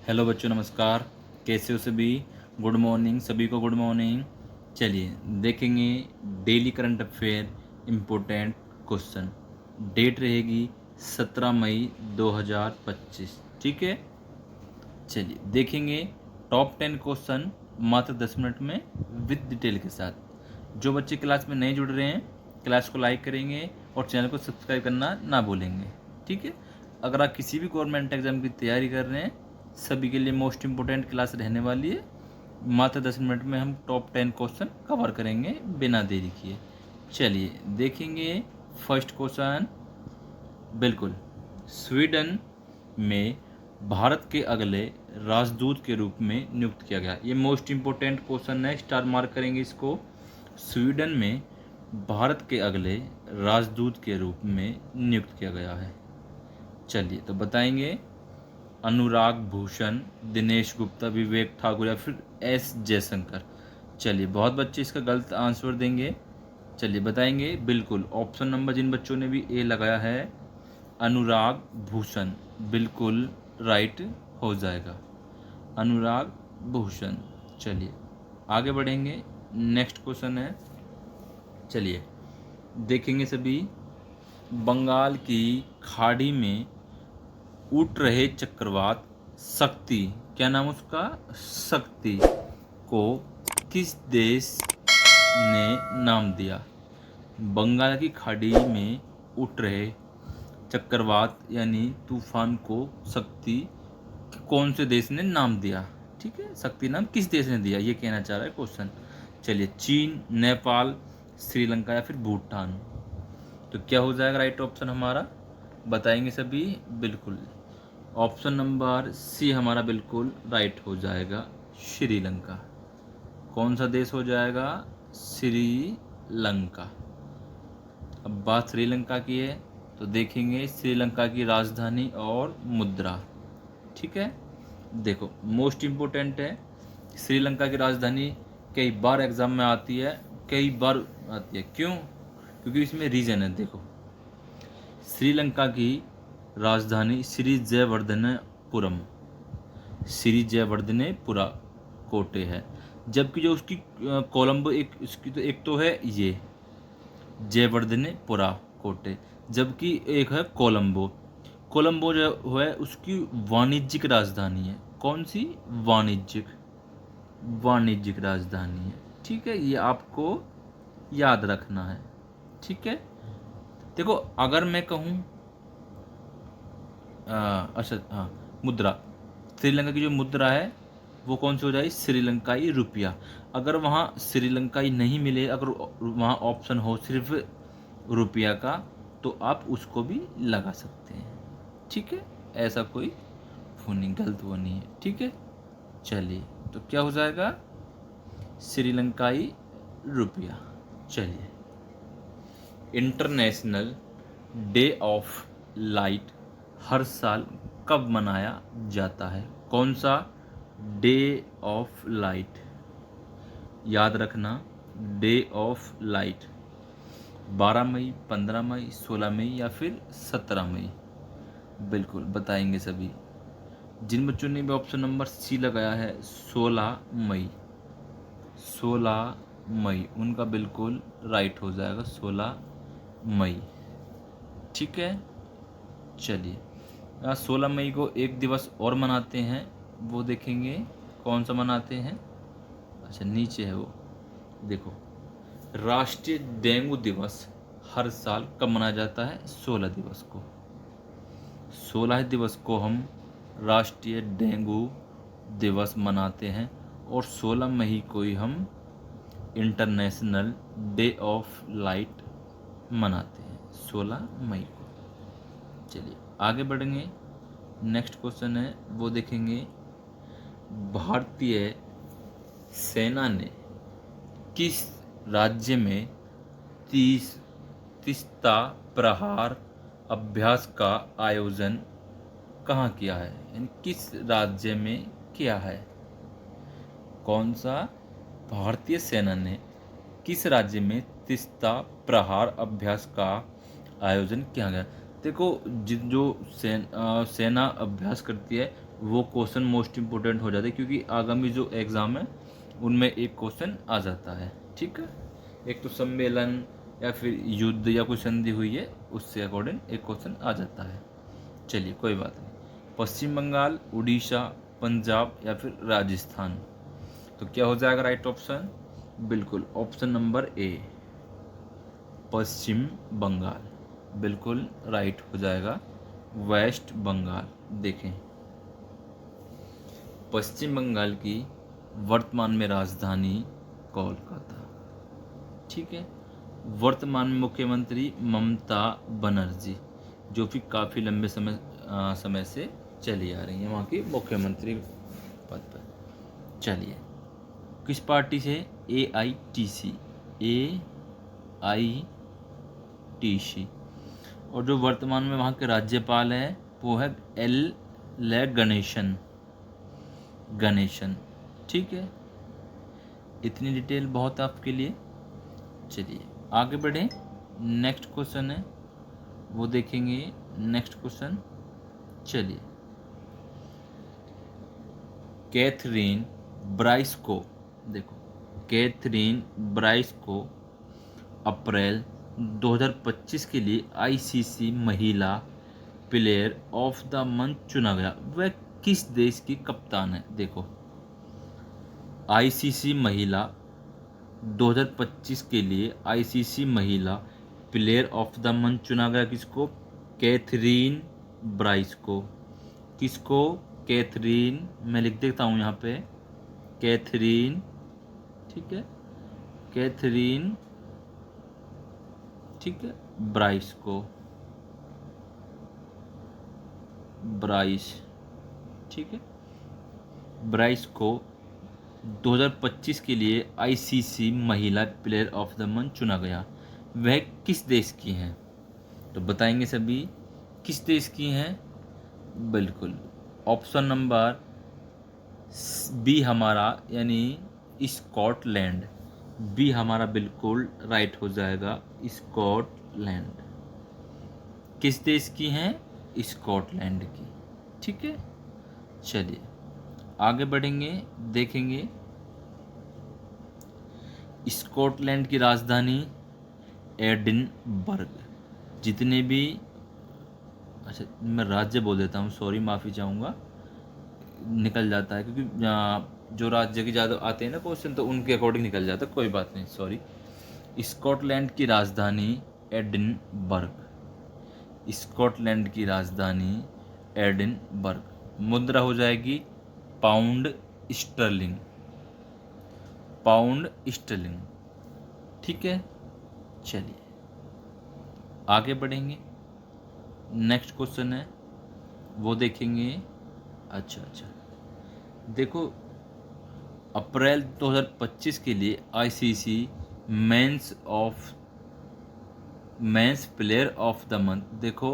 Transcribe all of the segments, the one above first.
Hello बच्चों, नमस्कार। कैसे हो सभी? गुड मॉर्निंग, सभी को गुड मॉर्निंग। चलिए देखेंगे daily current affair important question. Date रहेगी 17 मई 2025। ठीक है, चलिए देखेंगे टॉप 10 क्वेश्चन मात्र 10 मिनट में विद डिटेल के साथ। जो बच्चे क्लास में नहीं जुड़ रहे हैं, क्लास को लाइक करेंगे और चैनल को सब्सक्राइब करना ना भूलेंगे। ठीक है, अगर आप किसी भी गवर्नमेंट एग्जाम की तैयारी कर रहे हैं, सभी के लिए मोस्ट इम्पोर्टेंट क्लास रहने वाली है। मात्र 10 मिनट में हम टॉप 10 क्वेश्चन कवर करेंगे बिना देरी किए। चलिए देखेंगे फर्स्ट क्वेश्चन। बिल्कुल, स्वीडन में भारत के अगले राजदूत के रूप में नियुक्त किया गया। ये मोस्ट इम्पोर्टेंट क्वेश्चन है, स्टार मार्क करेंगे इसको। स्वीडन में भारत के अगले राजदूत के रूप में नियुक्त किया गया है। चलिए तो बताएंगे अनुराग भूषण, दिनेश गुप्ता, विवेक ठाकुर या फिर एस जयशंकर। चलिए, बहुत बच्चे इसका गलत आंसर देंगे। चलिए बताएंगे, बिल्कुल ऑप्शन नंबर जिन बच्चों ने भी ए लगाया है अनुराग भूषण, बिल्कुल राइट हो जाएगा, अनुराग भूषण। चलिए आगे बढ़ेंगे, नेक्स्ट क्वेश्चन है। चलिए देखेंगे सभी, बंगाल की खाड़ी में उठ रहे चक्रवात शक्ति, क्या नाम उसका, शक्ति को किस देश ने नाम दिया? बंगाल की खाड़ी में उठ रहे चक्रवात यानी तूफान को शक्ति कौन से देश ने नाम दिया? ठीक है, शक्ति नाम किस देश ने दिया, ये कहना चाह रहा है क्वेश्चन। चलिए, चीन, नेपाल, श्रीलंका या फिर भूटान। तो क्या हो जाएगा राइट ऑप्शन हमारा, बताएंगे सभी। बिल्कुल ऑप्शन नंबर सी हमारा बिल्कुल राइट हो जाएगा, श्रीलंका। कौन सा देश हो जाएगा? श्रीलंका। अब बात श्रीलंका की है तो देखेंगे श्रीलंका की राजधानी और मुद्रा। ठीक है, देखो मोस्ट इम्पोर्टेंट है, श्रीलंका की राजधानी कई बार एग्जाम में आती है, कई बार आती है। क्यों? क्योंकि इसमें रीजन है। देखो, श्रीलंका की राजधानी श्री जयवर्धनेपुरम, श्री जयवर्धनेपुरा कोटे है, जबकि जो उसकी कोलंबो, एक उसकी तो एक तो है ये जयवर्धनेपुरा कोटे, जबकि एक है कोलंबो। कोलंबो जो है उसकी वाणिज्यिक राजधानी है। कौन सी? वाणिज्यिक, वाणिज्यिक राजधानी है। ठीक है, ये आपको याद रखना है। ठीक है, देखो अगर मैं कहूँ अच्छा हाँ, मुद्रा, श्रीलंका की जो मुद्रा है वो कौन सी हो जाएगी? श्रीलंकाई रुपया। अगर वहाँ श्रीलंकाई नहीं मिले, अगर वहाँ ऑप्शन हो सिर्फ रुपया का, तो आप उसको भी लगा सकते हैं। ठीक है, ऐसा कोई वो नहीं, गलत वो नहीं है। ठीक है, चलिए तो क्या हो जाएगा? श्रीलंकाई रुपया। चलिए, इंटरनेशनल डे ऑफ लाइट हर साल कब मनाया जाता है? कौन सा डे ऑफ लाइट? याद रखना, डे ऑफ लाइट 12 मई, 15 मई, 16 मई या फिर 17 मई। बिल्कुल बताएंगे सभी। जिन बच्चों ने भी ऑप्शन नंबर सी लगाया है 16 मई, 16 मई उनका बिल्कुल राइट हो जाएगा, 16 मई। ठीक है, चलिए 16 मई को एक दिवस और मनाते हैं, वो देखेंगे कौन सा मनाते हैं। अच्छा नीचे है वो, देखो राष्ट्रीय डेंगू दिवस हर साल कब मनाया जाता है? 16 दिवस को, 16 दिवस को हम राष्ट्रीय डेंगू दिवस मनाते हैं और 16 मई को ही हम इंटरनेशनल डे ऑफ लाइट मनाते हैं, 16 मई को। चलिए आगे बढ़ेंगे, नेक्स्ट क्वेश्चन है वो देखेंगे, भारतीय सेना ने किस राज्य में तीस्ता प्रहार अभ्यास का आयोजन कहाँ किया है? यानी किस राज्य में किया है? कौन सा? भारतीय सेना ने किस राज्य में तीस्ता प्रहार अभ्यास का आयोजन किया गया? देखो जो सेना अभ्यास करती है वो क्वेश्चन मोस्ट इम्पोर्टेंट हो जाता है, क्योंकि आगामी जो एग्ज़ाम है उनमें एक क्वेश्चन आ जाता है। ठीक है, एक तो सम्मेलन या फिर युद्ध या कोई संधि हुई है उससे अकॉर्डिंग एक क्वेश्चन आ जाता है। चलिए कोई बात नहीं। पश्चिम बंगाल, उड़ीसा, पंजाब या फिर राजस्थान, तो क्या हो जाएगा राइट ऑप्शन? बिल्कुल ऑप्शन नंबर ए, पश्चिम बंगाल, बिल्कुल राइट हो जाएगा। वेस्ट बंगाल, देखें पश्चिम बंगाल की वर्तमान में राजधानी कोलकाता। ठीक है, वर्तमान में मुख्यमंत्री ममता बनर्जी, जो कि काफ़ी लंबे समय से चली आ रही हैं वहाँ की मुख्यमंत्री पद पर। चलिए, किस पार्टी से? AITC, AITC। और जो वर्तमान में वहाँ के राज्यपाल हैं वो है गणेशन। ठीक है, इतनी डिटेल बहुत है आपके लिए। चलिए आगे बढ़ें, नेक्स्ट क्वेश्चन है वो देखेंगे। नेक्स्ट क्वेश्चन, चलिए, कैथरीन ब्राइस को, देखो कैथरीन ब्राइस को अप्रैल 2025 के लिए ICC महिला प्लेयर ऑफ द मंथ चुना गया, वह किस देश की कप्तान है? देखो ICC महिला 2025 के लिए ICC महिला प्लेयर ऑफ द मंथ चुना गया किसको? कैथरीन ब्राइस को। किसको? कैथरीन, मैं लिख देता हूँ यहाँ पे, कैथरीन। ठीक है, कैथरीन, ठीक है, ब्राइस को, ब्राइस, ठीक है, ब्राइस को 2025 के लिए ICC महिला प्लेयर ऑफ द मंथ चुना गया, वह किस देश की हैं? तो बताएंगे सभी किस देश की हैं। बिल्कुल ऑप्शन नंबर बी हमारा, यानी स्कॉटलैंड। बी हमारा बिल्कुल राइट हो जाएगा, स्कॉटलैंड। किस देश की हैं? स्कॉटलैंड की। ठीक है, चलिए आगे बढ़ेंगे, देखेंगे स्कॉटलैंड की राजधानी एडिनबर्ग। जितने भी, अच्छा मैं राज्य बोल देता हूँ, सॉरी माफ़ी चाहूँगा, निकल जाता है क्योंकि जो राज्य के ज़्यादा आते हैं ना क्वेश्चन तो उनके अकॉर्डिंग निकल जाता है, कोई बात नहीं, सॉरी। स्कॉटलैंड की राजधानी एडिनबर्ग, स्कॉटलैंड की राजधानी एडिनबर्ग। मुद्रा हो जाएगी पाउंड स्टर्लिंग, पाउंड स्टर्लिंग। ठीक है, चलिए आगे बढ़ेंगे, नेक्स्ट क्वेश्चन है वो देखेंगे। अच्छा, देखो अप्रैल 2025 के लिए ICC men's player of the month, देखो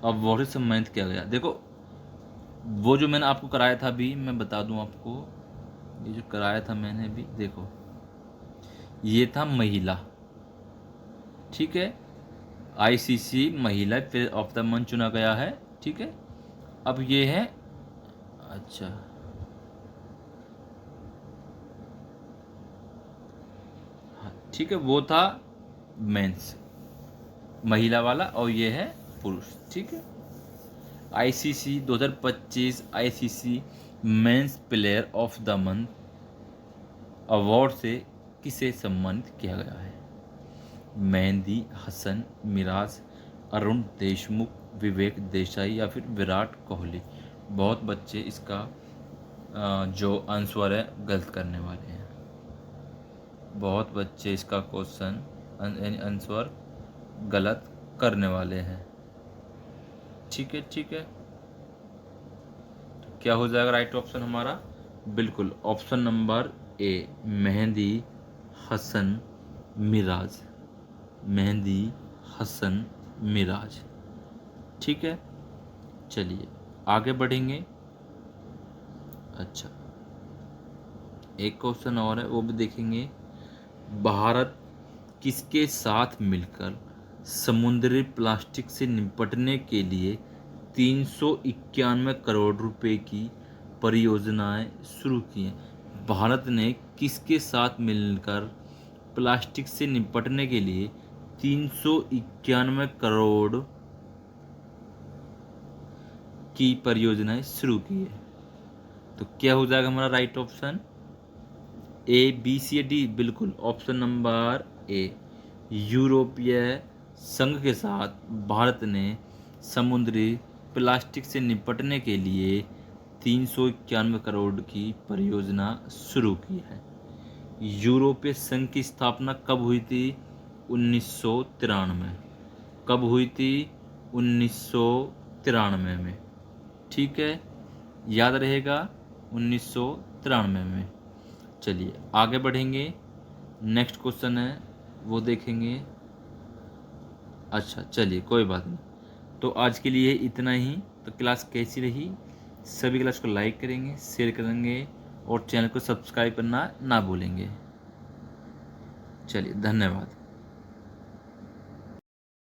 अवार्ड से सम्मानित किया गया। देखो वो जो मैंने आपको कराया था अभी, मैं बता दूं आपको, ये जो कराया था मैंने अभी, देखो ये था महिला। ठीक है, ICC महिला प्लेयर ऑफ द मंथ चुना गया है। ठीक है, अब ये है, अच्छा हाँ ठीक है, वो था मेंस महिला वाला और ये है पुरुष। ठीक है, ICC 2025 ICC men's player of the month award से किसे सम्मानित किया गया है? मेहंदी हसन मिराज, अरुण देशमुख, विवेक देसाई या फिर विराट कोहली। बहुत बच्चे इसका जो आंसर है गलत करने वाले हैं, बहुत बच्चे इसका क्वेश्चन आंसर गलत करने वाले हैं। ठीक है, ठीक है, तो क्या हो जाएगा राइट ऑप्शन हमारा? बिल्कुल option number A, Mehidy Hasan Miraz, Mehidy Hasan Miraz. ठीक है, चलिए आगे बढ़ेंगे। अच्छा एक क्वेश्चन और है वो भी देखेंगे। भारत किसके साथ मिलकर समुद्री प्लास्टिक से निपटने के लिए 391 करोड़ रुपए की परियोजनाएं शुरू की हैं। भारत ने किसके साथ मिलकर प्लास्टिक से निपटने के लिए 391 करोड़ की परियोजनाएं शुरू की है? तो क्या हो जाएगा हमारा राइट ऑप्शन? ए, बी, सी, डी? बिल्कुल ऑप्शन नंबर ए। यूरोपीय संघ के साथ भारत ने समुद्री प्लास्टिक से निपटने के लिए 391 करोड़ की परियोजना शुरू की है। यूरोपीय संघ की स्थापना कब हुई थी? 1993। कब हुई थी? 1993 में। ठीक है, याद रहेगा 1993 में। चलिए आगे बढ़ेंगे, नेक्स्ट क्वेश्चन है वो देखेंगे। अच्छा चलिए कोई बात नहीं, तो आज के लिए इतना ही। तो क्लास कैसी रही? सभी क्लास को लाइक करेंगे, शेयर करेंगे और चैनल को सब्सक्राइब करना ना भूलेंगे। चलिए धन्यवाद।